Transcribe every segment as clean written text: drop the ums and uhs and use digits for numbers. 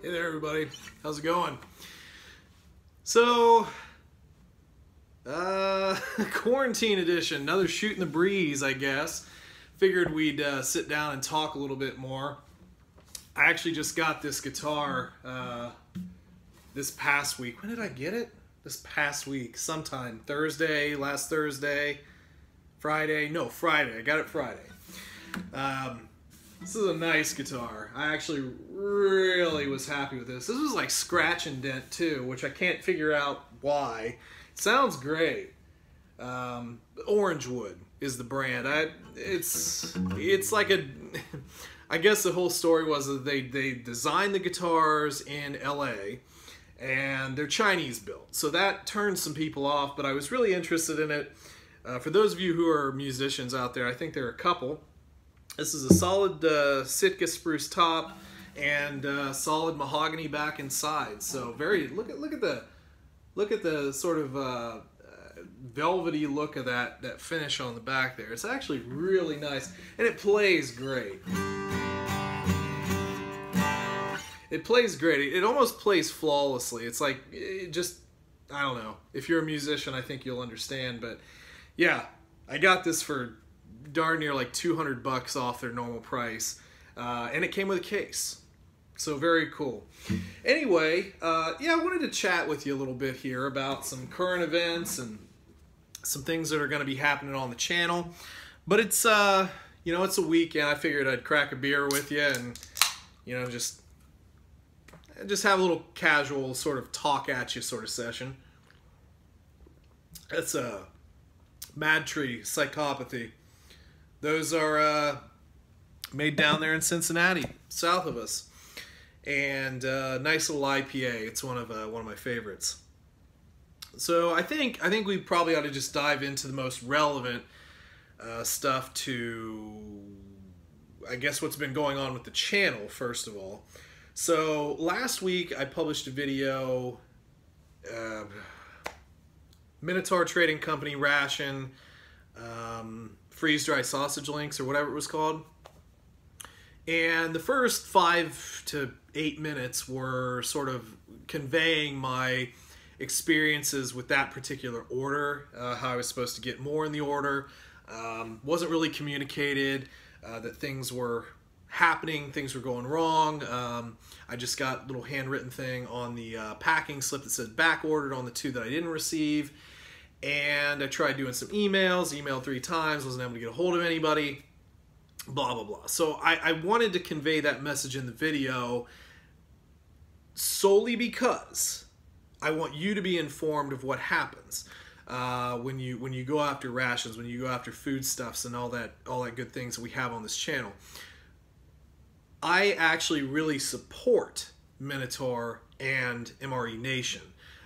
Hey there, everybody. How's it going? So, quarantine edition, another shooting the breeze, I guess. Figured we'd sit down and talk a little bit more. I actually just got this guitar this past week. When did I get it? This past week, sometime. Thursday, last Thursday, Friday. No, Friday. I got it Friday. This is a nice guitar. I actually really was happy with this. This was like scratch and dent too, which I can't figure out why. It sounds great. Orangewood is the brand. It's like a... I guess the whole story was that they designed the guitars in LA and they're Chinese built. So that turned some people off, but I was really interested in it. For those of you who are musicians out there, I think there are a couple. This is a solid Sitka spruce top and solid mahogany back and sides. So very look at the sort of velvety look of that finish on the back there. It's actually really nice and it plays great. It plays great. It almost plays flawlessly. It's like I don't know. If you're a musician, I think you'll understand. But yeah, I got this for darn near like $200 off their normal price, and it came with a case, so very cool. Anyway, yeah, I wanted to chat with you a little bit here about some current events and some things that are going to be happening on the channel. But it's you know, it's a weekend. I figured I'd crack a beer with you and just have a little casual sort of talk at you sort of session. That's a Mad Tree Psychopathy. Those are made down there in Cincinnati, south of us, and nice little IPA. It's one of my favorites. So I think we probably ought to just dive into the most relevant stuff to, I guess, what's been going on with the channel first of all. So last week I published a video, Minotaur Trading Company, Ration, freeze-dry sausage links or whatever it was called. And the first 5 to 8 minutes were sort of conveying my experiences with that particular order, how I was supposed to get more in the order. Wasn't really communicated that things were happening, things were going wrong. I just got a little handwritten thing on the packing slip that said back ordered on the 2 that I didn't receive. And I tried doing some emailed 3 times, wasn't able to get a hold of anybody, blah, blah, blah. So I wanted to convey that message in the video solely because I want you to be informed of what happens when you go after rations, when you go after foodstuffs and all that good things that we have on this channel. I actually really support Minotaur and MRE Nation.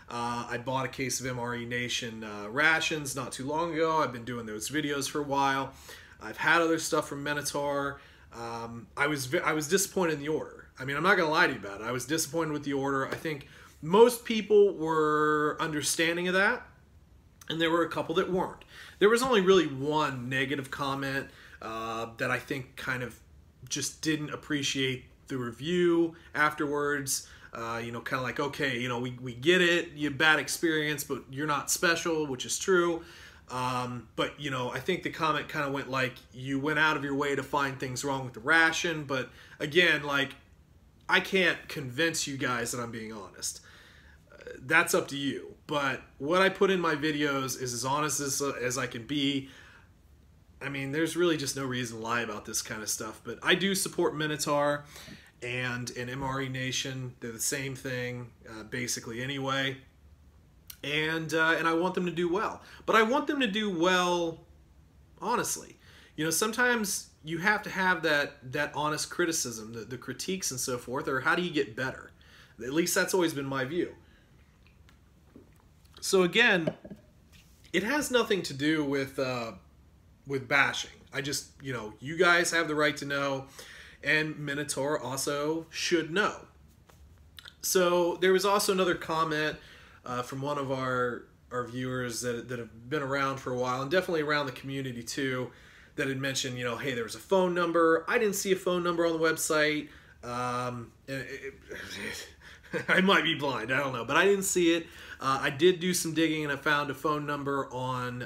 I bought a case of MRE Nation rations not too long ago. I've been doing those videos for a while. I've had other stuff from Minotaur. I was disappointed in the order. I mean, I'm not going to lie to you about it. I was disappointed with the order. I think most people were understanding of that, and there were a couple that weren't. There was only really one negative comment that I think kind of just didn't appreciate the review afterwards. Kind of like, okay, we get it, you had bad experience, but you're not special, which is true. But, I think the comment kind of went like, you went out of your way to find things wrong with the ration. But again, like, I can't convince you guys that I'm being honest. That's up to you. But what I put in my videos is as honest as I can be. I mean, there's really just no reason to lie about this kind of stuff. But I do support Minotaur and MRE Nation. They're the same thing, basically, anyway. And I want them to do well. But I want them to do well, honestly. Sometimes you have to have that honest criticism, the critiques and so forth, or how do you get better? At least that's always been my view. So again, it has nothing to do with bashing. I just, you guys have the right to know. And Minotaur also should know. So there was also another comment from one of our viewers that have been around for a while, and definitely around the community too, that had mentioned, hey, there was a phone number. I didn't see a phone number on the website. I might be blind, I don't know, but I didn't see it. I did do some digging and I found a phone number on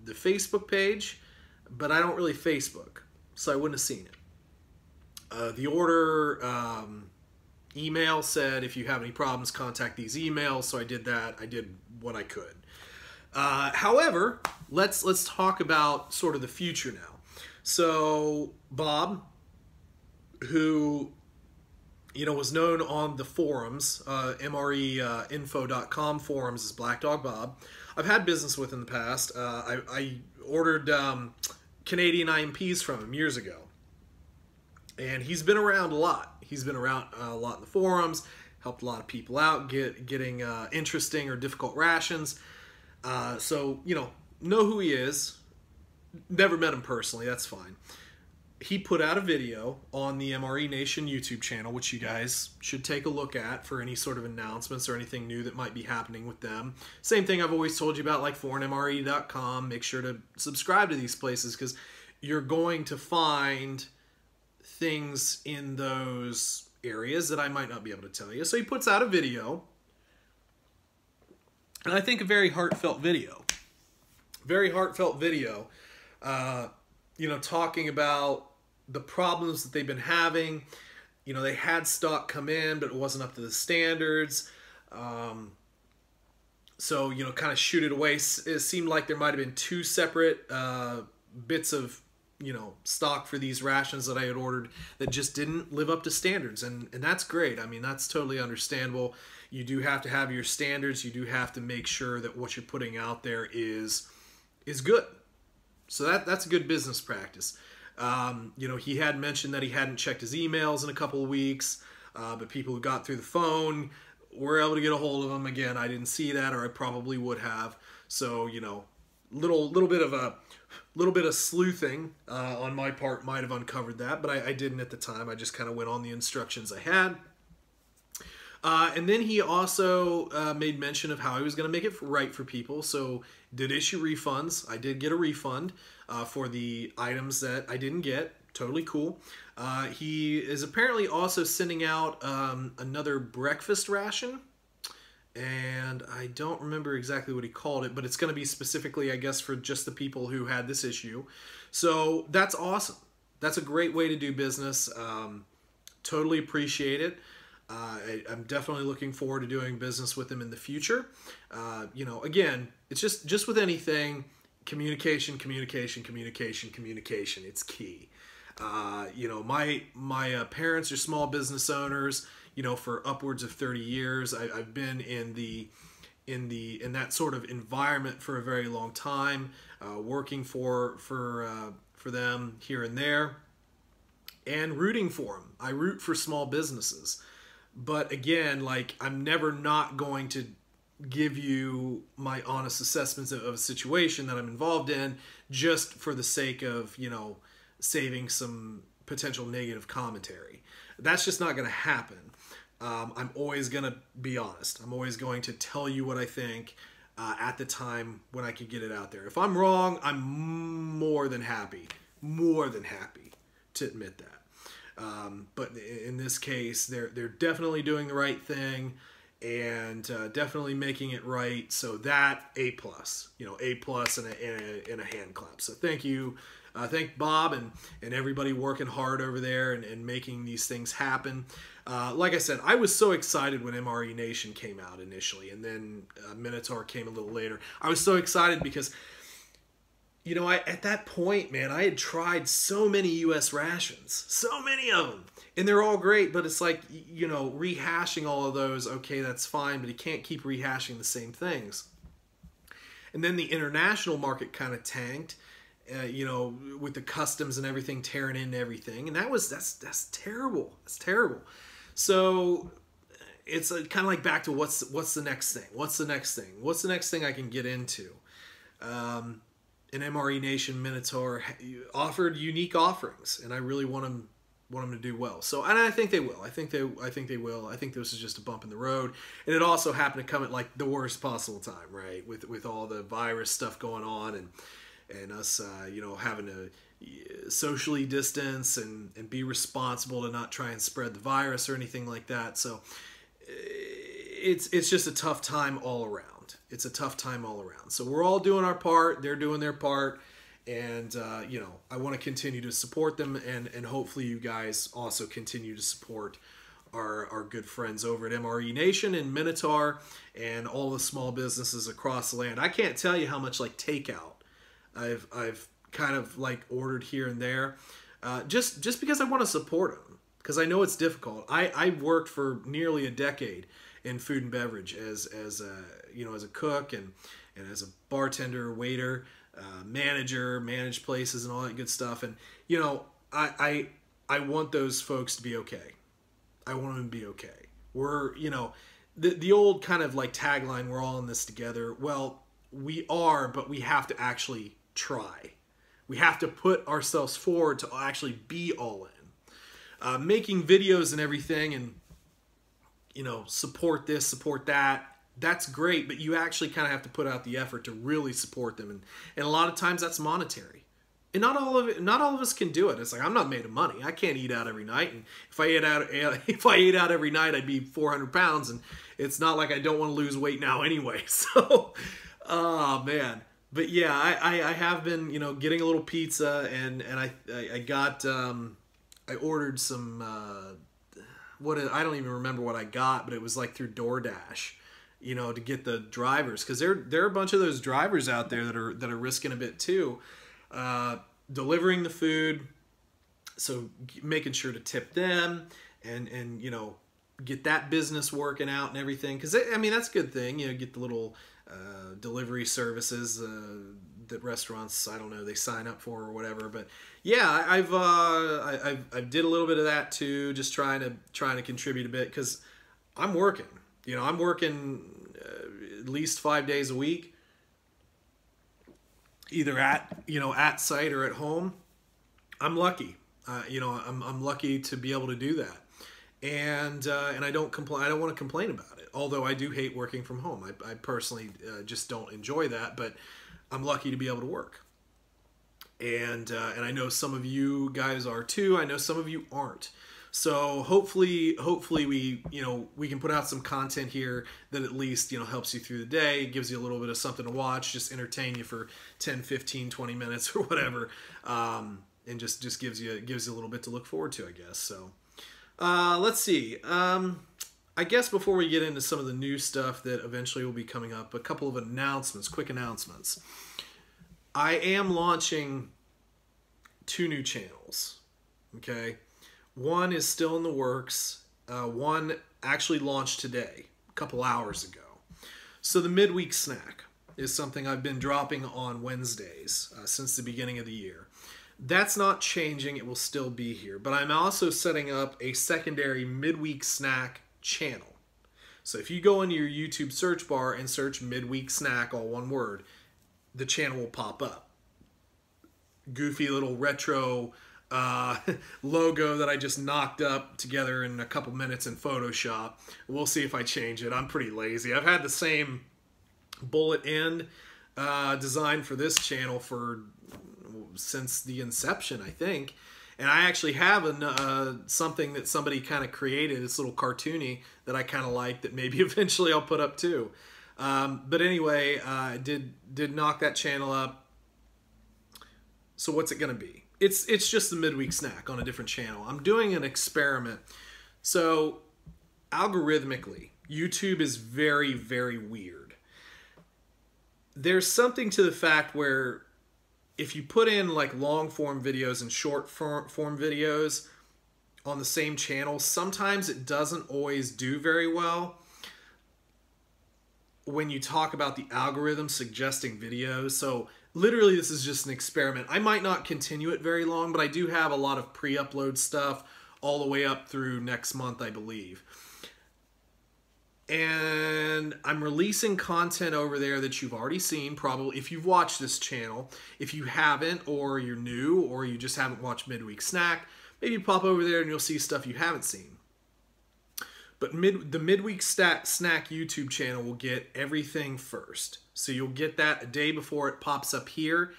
the Facebook page, but I don't really Facebook, so I wouldn't have seen it. The order email said if you have any problems, contact these emails, so I did that. I did what I could. However, let's talk about sort of the future now. So Bob, who was known on the forums, mreinfo.com forums as Black Dog Bob. I've had business with in the past. I ordered Canadian IMPs from him years ago. And he's been around a lot. He's been around a lot in the forums, helped a lot of people out, getting interesting or difficult rations. So, know who he is. Never met him personally, that's fine. He put out a video on the MRE Nation YouTube channel, which you guys should take a look at for any sort of announcements or anything new that might be happening with them. Same thing I've always told you about, like foreignmre.com. Make sure to subscribe to these places because you're going to find things in those areas that I might not be able to tell you. So he puts out a video, and I think a very heartfelt video. Very heartfelt video. Talking about the problems that they've been having. They had stock come in, but it wasn't up to the standards. So, kind of shoot it away. It seemed like there might have been two separate bits of, stock for these rations that I had ordered that just didn't live up to standards. And that's great. I mean, that's totally understandable. You do have to have your standards. You do have to make sure that what you're putting out there is good. So that's a good business practice. He had mentioned that he hadn't checked his emails in a couple of weeks, but people who got through the phone were able to get a hold of him. Again, I didn't see that, or I probably would have. So, little bit of sleuthing on my part might have uncovered that, but I didn't at the time. I just kind of went on the instructions I had. And then he also made mention of how he was going to make it right for people. So did issue refunds. I did get a refund for the items that I didn't get. Totally cool. He is apparently also sending out another breakfast ration. And I don't remember exactly what he called it, but it's going to be specifically, I guess, for just the people who had this issue. So that's awesome. That's a great way to do business. Totally appreciate it. I'm definitely looking forward to doing business with them in the future. Again, it's just with anything, communication. It's key. My parents are small business owners. For upwards of 30 years, I've been in that sort of environment for a very long time, working for them here and there, and rooting for them. I root for small businesses. But again, I'm never not going to give you my honest assessments of a situation that I'm involved in just for the sake of, saving some potential negative commentary. That's just not going to happen. I'm always going to be honest. I'm always going to tell you what I think at the time when I can get it out there. If I'm wrong, I'm more than happy to admit that. But in this case, they're definitely doing the right thing and definitely making it right. So that A+, A+ and a hand clap. So thank you. Thank Bob and everybody working hard over there and making these things happen. Like I said, I was so excited when MRE Nation came out initially, and then Minotaur came a little later. I was so excited because at that point, man, I had tried so many U.S. rations, so many of them, and they're all great, but it's like, rehashing all of those, okay, that's fine, but you can't keep rehashing the same things. And then the international market kind of tanked, with the customs and everything tearing into everything, and that's terrible. That's terrible. So it's kind of like back to what's the next thing? What's the next thing? What's the next thing I can get into? And MRE Nation Minotaur offered unique offerings, and I really want them to do well. So, and I think they will. I think they will. I think this is just a bump in the road, and it also happened to come at the worst possible time, right? With all the virus stuff going on, and and us, you know, having to socially distance and be responsible to not try and spread the virus or anything like that. So it's just a tough time all around. It's a tough time all around. So we're all doing our part. They're doing their part. And, you know, I want to continue to support them, and hopefully you guys also continue to support our good friends over at MRE Nation and Minotaur and all the small businesses across the land. I can't tell you how much, like, takeout I've kind of, like, ordered here and there, just because I want to support them, because I know it's difficult. I worked for nearly a decade in food and beverage as you know, as a cook and as a bartender, waiter, manager, managed places and all that good stuff. And, you know, I want those folks to be okay. I want them to be okay. We're, you know, the old kind of like tagline, we're all in this together. Well, we are, but we have to actually try. We have to put ourselves forward to actually be all in. Making videos and everything and, you know, support this, support that, that's great, but you actually kind of have to put out the effort to really support them. And a lot of times that's monetary. And not all of us can do it. It's like, I'm not made of money. I can't eat out every night. And if I ate out every night, I'd be 400 pounds. And it's not like I don't want to lose weight now anyway. So, oh man. But yeah, I have been, you know, getting a little pizza, and I got, I ordered some, I don't even remember what I got, but it was like through DoorDash, you know, to get the drivers, because there are a bunch of those drivers out there that are risking a bit too, delivering the food, so making sure to tip them and you know, get that business working out and everything, because I mean that's a good thing, you know, get the little delivery services that restaurants, I don't know, they sign up for or whatever. But yeah, I've did a little bit of that too, just trying to contribute a bit, because I'm working. You know, I'm working at least 5 days a week, either at site or at home. I'm lucky. You know, I'm lucky to be able to do that, and I don't complain. I don't want to complain about it. Although I do hate working from home. I personally just don't enjoy that. But I'm lucky to be able to work, and I know some of you guys are too. I know some of you aren't. So hopefully we, you know, we can put out some content here that at least, you know, helps you through the day, gives you a little bit of something to watch, just entertain you for 10, 15, 20 minutes or whatever, and just gives you a little bit to look forward to, I guess. So let's see. I guess before we get into some of the new stuff that eventually will be coming up, a couple of announcements, quick announcements. I am launching 2 new channels, okay? One is still in the works. One actually launched today, a couple hours ago. So the midweek snack is something I've been dropping on Wednesdays since the beginning of the year. That's not changing. It will still be here. But I'm also setting up a secondary midweek snack channel. So if you go into your YouTube search bar and search midweek snack, all one word, the channel will pop up. Goofy little retro logo that I just knocked up together in a couple minutes in Photoshop. We'll see if I change it. I'm pretty lazy. I've had the same bullet end design for this channel since the inception, I think. And I actually have something that somebody kind of created, this little cartoony that I kind of like, that maybe eventually I'll put up too. But anyway, I did knock that channel up. So what's it going to be? It's just the midweek snack on a different channel. I'm doing an experiment. So algorithmically, YouTube is very, very weird. There's something to the fact where if you put in like long form videos and short form videos on the same channel, sometimes it doesn't always do very well when you talk about the algorithm suggesting videos. So literally this is just an experiment. I might not continue it very long, but I do have a lot of pre-upload stuff all the way up through next month, I believe. And I'm releasing content over there that you've already seen, probably, if you've watched this channel. If you haven't, or you're new, or you just haven't watched Midweek Snack, maybe pop over there and you'll see stuff you haven't seen. But the Midweek Snack YouTube channel will get everything first. So you'll get that a day before it pops up here.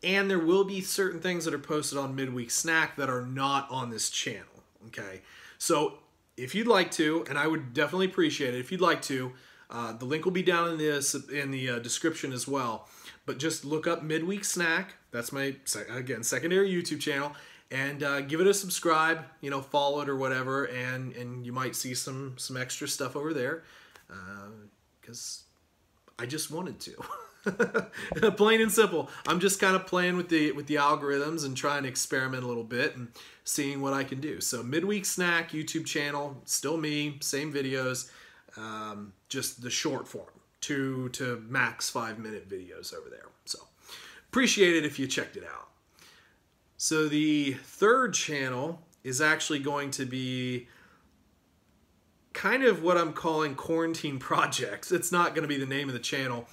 And there will be certain things that are posted on Midweek Snack that are not on this channel, okay? So if you'd like to, and I would definitely appreciate it, if you'd like to, the link will be down in the description as well. But just look up Midweek Snack. That's my, again, secondary YouTube channel. And give it a subscribe, you know, follow it or whatever. And you might see some extra stuff over there. Because I just wanted to. Plain and simple. I'm just kind of playing with the algorithms and trying to experiment a little bit and seeing what I can do. So Midweek Snack YouTube channel, still me, same videos, just the short form, 2 to max 5-minute videos over there. So appreciate it if you checked it out. So the third channel is actually going to be kind of what I'm calling Quarantine Projects. It's not going to be the name of the channel,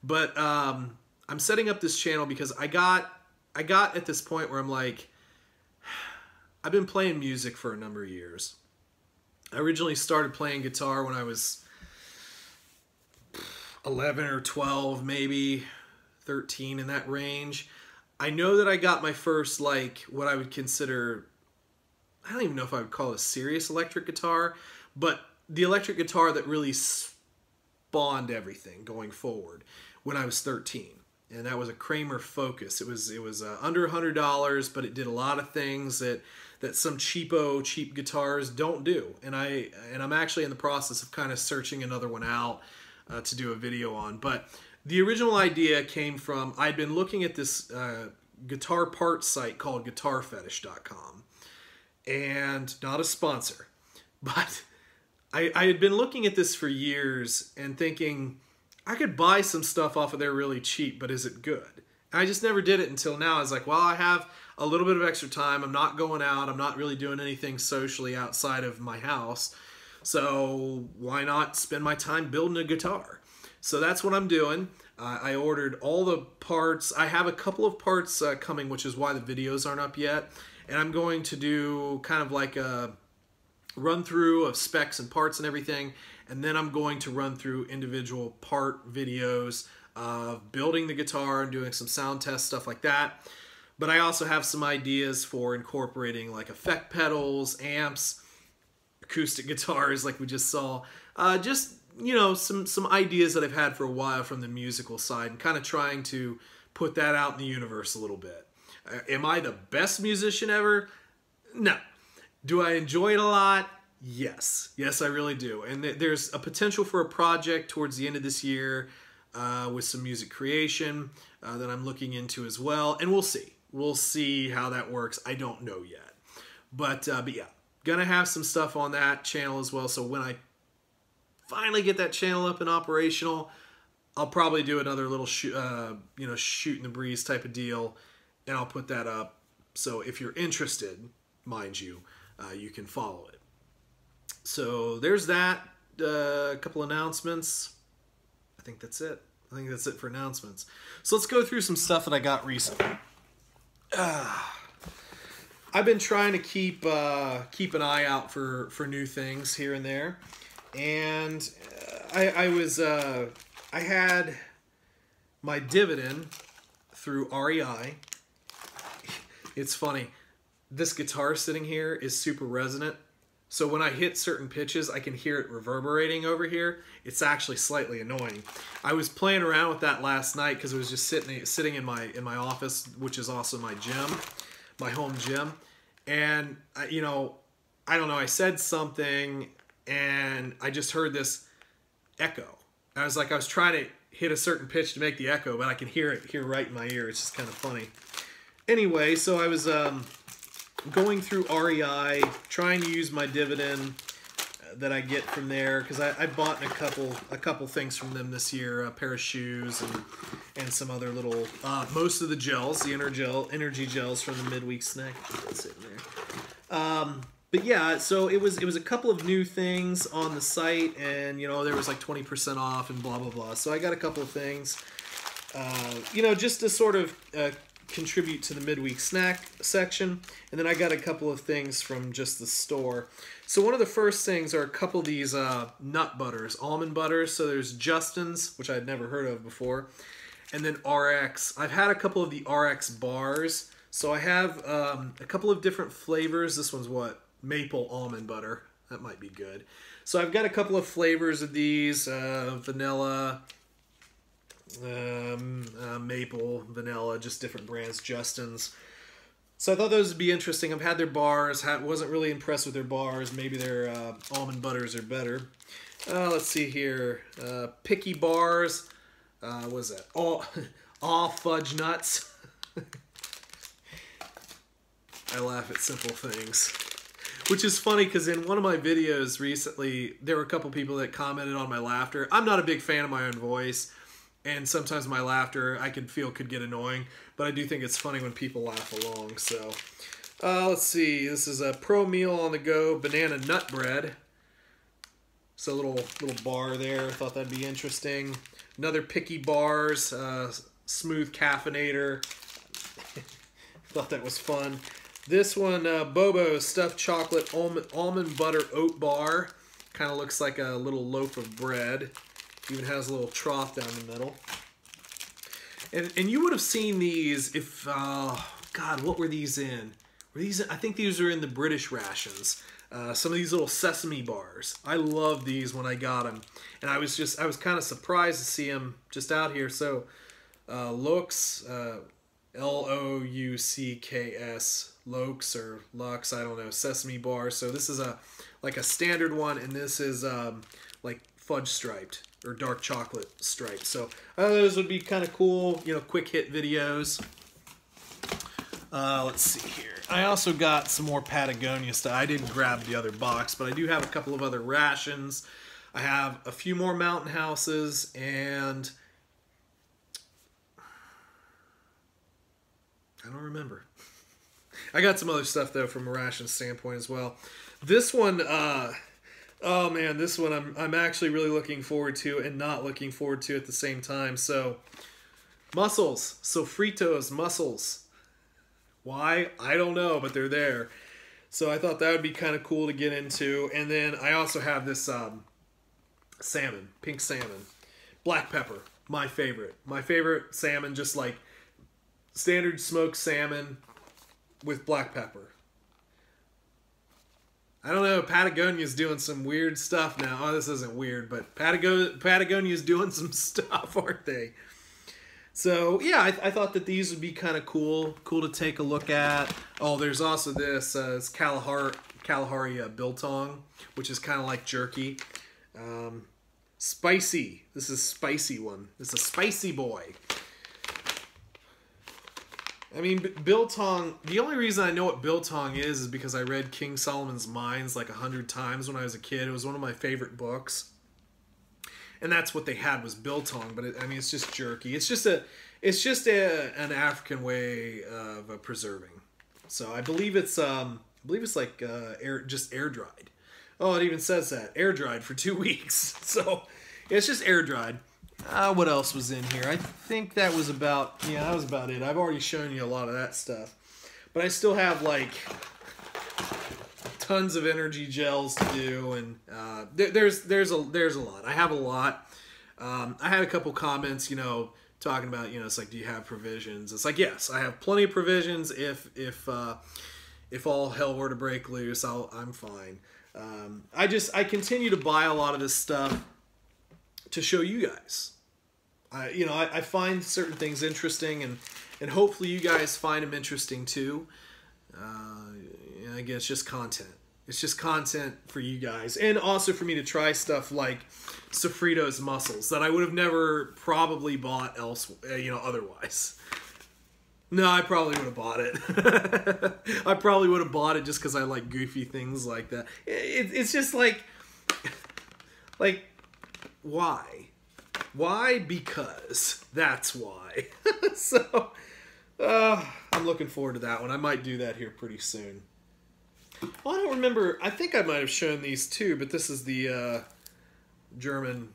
but I'm setting up this channel because I got at this point where I'm like, I've been playing music for a number of years. I originally started playing guitar when I was 11 or 12, maybe 13, in that range. I know that I got my first, like, what I would consider, I don't even know if I would call it a serious electric guitar, but the electric guitar that really spawned everything going forward when I was 13. And that was a Kramer Focus. It was under $100, but it did a lot of things that some cheap guitars don't do. And I'm actually in the process of kind of searching another one out to do a video on. But the original idea came from, I'd been looking at this guitar parts site called guitarfetish.com. And not a sponsor, but I had been looking at this for years and thinking, I could buy some stuff off of there really cheap, but is it good? And I just never did it until now. I was like, well, I have a little bit of extra time. I'm not going out. I'm not really doing anything socially outside of my house. So why not spend my time building a guitar? So that's what I'm doing. I ordered all the parts. I have a couple of parts coming, which is why the videos aren't up yet. And I'm going to do kind of like a run through of specs and parts and everything. And then I'm going to run through individual part videos of building the guitar and doing some sound test stuff like that. But I also have some ideas for incorporating like effect pedals, amps, acoustic guitars like we just saw. Just, you know, some ideas that I've had for a while from the musical side and kind of trying to put that out in the universe a little bit. Am I the best musician ever? No. Do I enjoy it a lot? Yes. Yes, I really do. And there's a potential for a project towards the end of this year with some music creation that I'm looking into as well. And we'll see. We'll see how that works. I don't know yet. But yeah, gonna have some stuff on that channel as well. So when I finally get that channel up and operational, I'll probably do another little you know, shoot in the breeze type of deal, and I'll put that up. So if you're interested, mind you, you can follow it. So there's that. A couple announcements. I think that's it. I think that's it for announcements. So let's go through some stuff that I got recently. I've been trying to keep an eye out for new things here and there, and I had my dividend through REI. It's funny. This guitar sitting here is super resonant. So when I hit certain pitches, I can hear it reverberating over here. It's actually slightly annoying. I was playing around with that last night because it was just sitting in my office, which is also my gym, my home gym. And you know, I don't know, I said something and I just heard this echo. I was trying to hit a certain pitch to make the echo, but I can hear it here right in my ear. It's just kind of funny. Anyway, so I was going through REI, trying to use my dividend that I get from there, because I bought a couple things from them this year, a pair of shoes and some other little, most of the gels, the energy gels from the midweek snack. That's it there. But yeah, so it was a couple of new things on the site, and you know, there was like 20% off and blah blah blah. So I got a couple of things, you know, just to sort of contribute to the midweek snack section. And then I got a couple of things from just the store. So one of the first things are a couple of these nut butters, almond butters. So there's Justin's, which I'd never heard of before, and then RX. I've had a couple of the RX bars. So I have a couple of different flavors. This one's what? Maple almond butter. That might be good. So I've got a couple of flavors of these. Vanilla, maple, vanilla, just different brands, Justin's. So I thought those would be interesting. I've had their bars. Wasn't really impressed with their bars. Maybe their almond butters are better. Let's see here. Picky bars. What is that? All fudge nuts. I laugh at simple things. Which is funny because in one of my videos recently, there were a couple people that commented on my laughter. I'm not a big fan of my own voice. And sometimes my laughter, I could feel, could get annoying. But I do think it's funny when people laugh along. So, let's see. This is a Pro Meal on the Go Banana Nut Bread. It's a little bar there. I thought that'd be interesting. Another Picky Bars. Smooth Caffeinator. Thought that was fun. This one, Bobo Stuffed Chocolate Almond Butter Oat Bar. Kind of looks like a little loaf of bread. Even has a little trough down the middle. And you would have seen these if, God, what were these in? Were these? I think these are in the British rations. Some of these little sesame bars. I love these when I got them. And I was kind of surprised to see them just out here. So, Lux, L-O-U-C-K-S, Lux or Lux, I don't know, sesame bar. So this is like a standard one, and this is like fudge striped or dark chocolate striped. So those would be kind of cool, you know, quick hit videos. Let's see here. I also got some more Patagonia stuff. I didn't grab the other box, but I do have a couple of other rations. I have a few more Mountain Houses, and I don't remember. I got some other stuff, though, from a ration standpoint as well. This one, oh man, this one I'm actually really looking forward to and not looking forward to at the same time. So, mussels. Sofritos mussels. Why? I don't know, but they're there. So I thought that would be kind of cool to get into. And then I also have this salmon, pink salmon. Black pepper, my favorite. My favorite salmon, just like standard smoked salmon with black pepper. I don't know, Patagonia's doing some weird stuff now. Oh, this isn't weird, but Patagonia's doing some stuff, aren't they? So, yeah, I thought that these would be kind of cool to take a look at. Oh, there's also this, it's Kalahari biltong, which is kind of like jerky. Spicy. This is a spicy one. This is a spicy boy. I mean, biltong, the only reason I know what biltong is because I read King Solomon's Mines like 100 times when I was a kid. It was one of my favorite books. And that's what they had was biltong, but I mean, it's just jerky. It's just an African way of preserving. So I believe it's like just air dried. Oh, it even says that air dried for 2 weeks. So it's just air dried. What else was in here? I think that was about it. I've already shown you a lot of that stuff, but I still have like tons of energy gels to do, and there's a lot. I have a lot. I had a couple comments, talking about, it's like, do you have provisions? It's like, yes, I have plenty of provisions. If all hell were to break loose, I'm fine. I continue to buy a lot of this stuff to show you guys. I find certain things interesting, and hopefully you guys find them interesting too. Again, it's just content. It's just content for you guys, and also for me to try stuff like Sofritos mussels that I would have never probably bought otherwise. No, I probably would have bought it. I probably would have bought it just because I like goofy things like that. It's just like, why? Why? Because that's why. So, I'm looking forward to that one. I might do that here pretty soon. Well, I don't remember. I think I might have shown these too, but this is the German.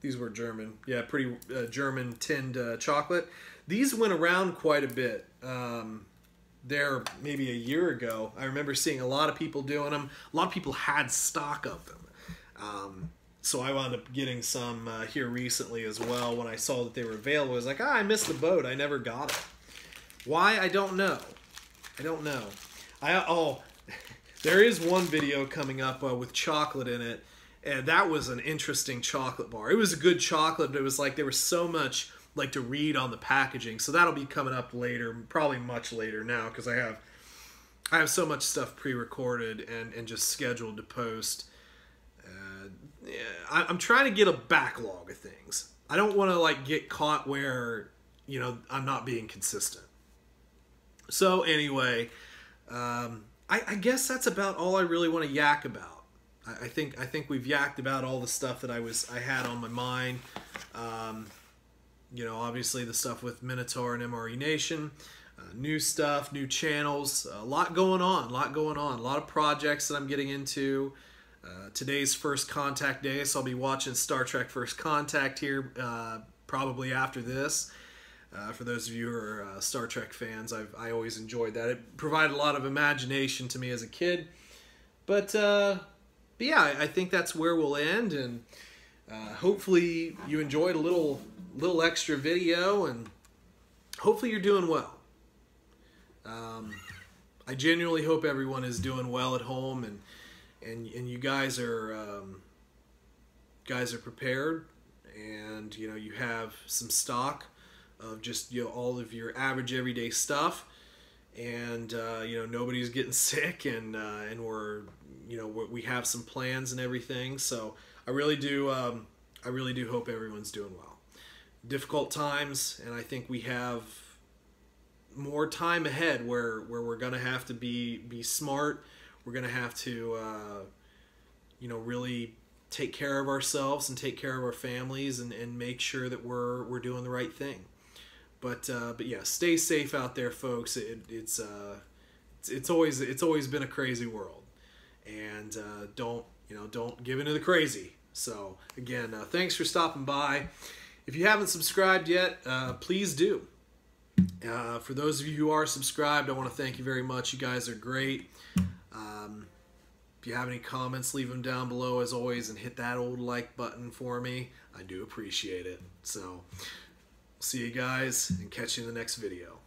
These were German. Yeah, pretty German tinned chocolate. These went around quite a bit. There maybe a year ago. I remember seeing a lot of people doing them. A lot of people had stock of them. So I wound up getting some here recently as well. When I saw that they were available, I was like, I missed the boat. I never got it. Why? I don't know. I don't know. There is one video coming up with chocolate in it, and that was an interesting chocolate bar. It was a good chocolate, but it was like there was so much like to read on the packaging. So that'll be coming up later, probably much later now, because I have so much stuff pre-recorded and just scheduled to post. Yeah, I'm trying to get a backlog of things. I don't want to like get caught where, you know, I'm not being consistent. So anyway, I guess that's about all I really want to yak about. I think we've yacked about all the stuff that I had on my mind. You know, obviously the stuff with Minotaur and MRE Nation, new stuff, new channels, a lot going on, a lot of projects that I'm getting into. Today's First Contact Day, so I'll be watching Star Trek First Contact here probably after this. For those of you who are Star Trek fans, I always enjoyed that. It provided a lot of imagination to me as a kid. But yeah, I think that's where we'll end, and hopefully you enjoyed a little extra video, and hopefully you're doing well. I genuinely hope everyone is doing well at home, and you guys are prepared, and you know, you have some stock of just, you know, all of your average everyday stuff, and you know, nobody's getting sick, and we're, you know, we have some plans and everything. So I really do hope everyone's doing well. Difficult times, and I think we have more time ahead where we're gonna have to be smart. We're gonna have to you know, really take care of ourselves and take care of our families, and make sure that we're doing the right thing. But yeah, stay safe out there, folks. It's always been a crazy world, and don't give into the crazy. So again, thanks for stopping by. If you haven't subscribed yet, please do. For those of you who are subscribed, I want to thank you very much. You guys are great. If you have any comments, leave them down below as always, and hit that old like button for me. I do appreciate it. So, see you guys, and catch you in the next video.